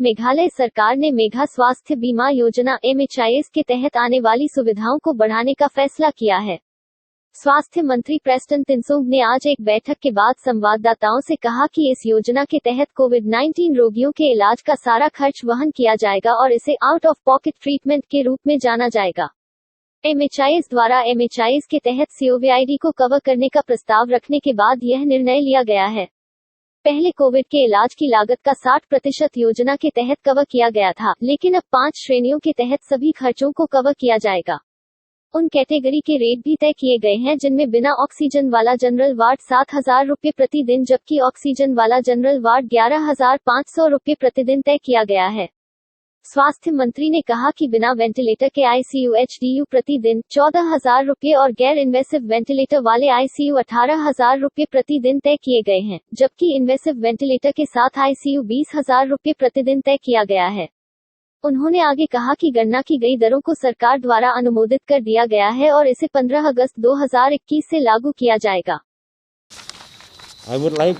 मेघालय सरकार ने मेघा स्वास्थ्य बीमा योजना MHIS के तहत आने वाली सुविधाओं को बढ़ाने का फैसला किया है। स्वास्थ्य मंत्री प्रेस्टन तिनसुंग ने आज एक बैठक के बाद संवाददाताओं से कहा कि इस योजना के तहत कोविड-19 रोगियों के इलाज का सारा खर्च वहन किया जाएगा और इसे आउट ऑफ पॉकेट ट्रीटमेंट के रूप में जाना जाएगा। MHIS द्वारा MHIS के तहत COVID को कवर करने का प्रस्ताव रखने के बाद यह निर्णय लिया गया है। पहले कोविड के इलाज की लागत का 60% योजना के तहत कवर किया गया था, लेकिन अब 5 श्रेणियों के तहत सभी खर्चों को कवर किया जाएगा। उन कैटेगरी के रेट भी तय किए गए हैं जिनमें बिना ऑक्सीजन वाला जनरल वार्ड 7,000 रुपये प्रतिदिन जबकि ऑक्सीजन वाला जनरल वार्ड 11,500 रुपये प्रतिदिन तय किया गया है। स्वास्थ्य मंत्री ने कहा कि बिना वेंटिलेटर के ICU HDU प्रतिदिन 14,000 रुपये और गैर इन्वेसिव वेंटिलेटर वाले ICU 18,000 रुपये प्रतिदिन तय किए गए हैं, जबकि इन्वेसिव वेंटिलेटर के साथ ICU 20,000 रुपये प्रतिदिन तय किया गया है। उन्होंने आगे कहा कि गणना की गई दरों को सरकार द्वारा अनुमोदित कर दिया गया है और इसे 15 अगस्त 2021 से लागू किया जाएगा। I would like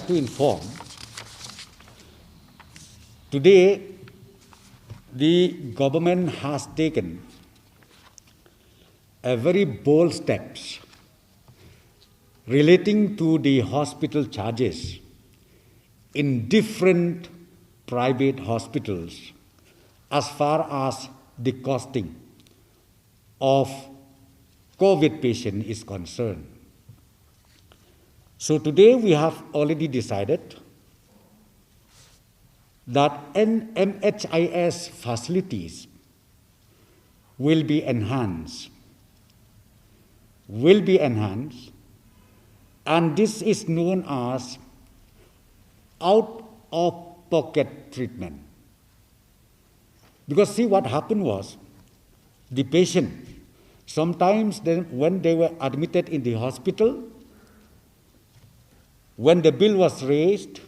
to inform today the government has taken a very bold steps relating to the hospital charges in different private hospitals as far as the costing of COVID patient is concerned. So today we have already decided that MHIS facilities will be enhanced, and this is known as out-of-pocket treatment. Because see, what happened was, the patient, sometimes when they were admitted in the hospital, when the bill was raised,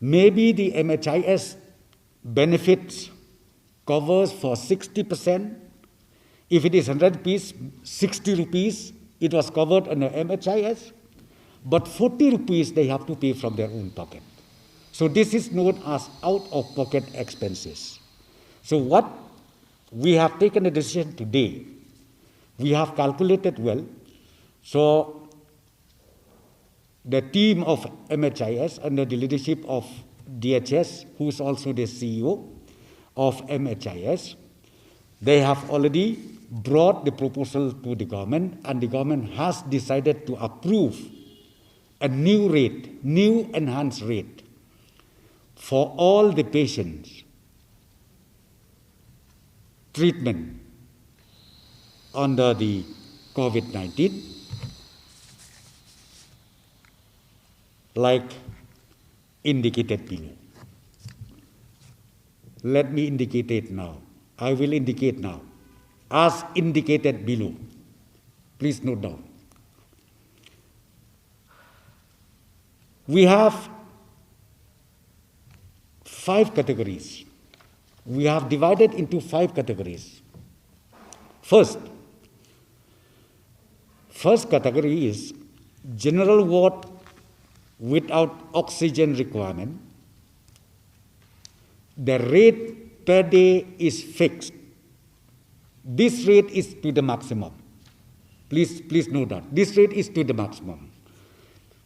maybe the MHIS benefits covers for 60%. If it is 100 rupees, 60 rupees, it was covered under MHIS. But 40 rupees they have to pay from their own pocket. So this is known as out-of-pocket expenses. So what we have taken a decision today, we have calculated well. So the team of MHIS under the leadership of DHS, who is also the CEO of MHIS, they have already brought the proposal to the government, and the government has decided to approve a new rate, new enhanced rate for all the patients treatment under the COVID-19, like indicated below. Let me indicate it now. I will indicate now, as indicated below. Please note down. We have 5 categories. We have divided into 5 categories. First category is general ward without oxygen requirement. The rate per day is fixed. This rate is to the maximum. Please note that. This rate is to the maximum.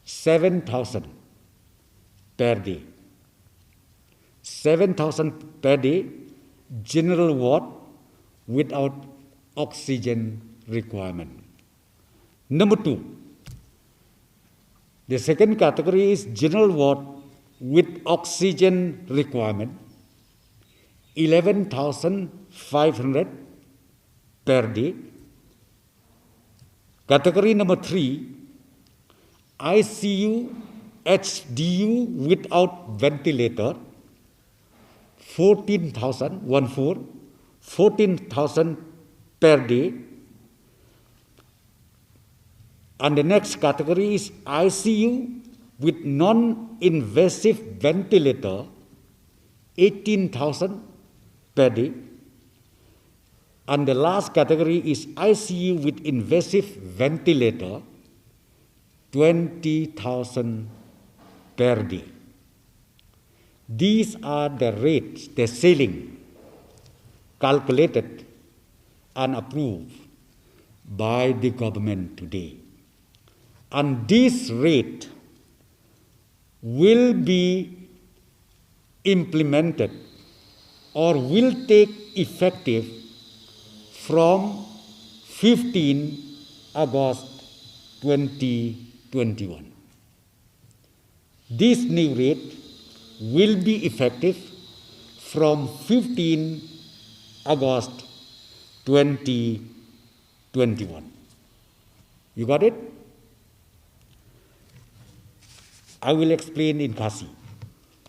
7,000 per day. 7,000 per day, general ward without oxygen requirement. Number 2, the second category is general ward with oxygen requirement, 11,500 per day. Category number 3, ICU HDU without ventilator, 14,000 per day. And the next category is ICU with non-invasive ventilator, 18,000 per day. And the last category is ICU with invasive ventilator, 20,000 per day. These are the rates, the ceiling, calculated and approved by the government today. And this rate will be implemented or will take effective from 15 August 2021. This new rate will be effective from 15 August 2021. You got it? I will explain in Khasi.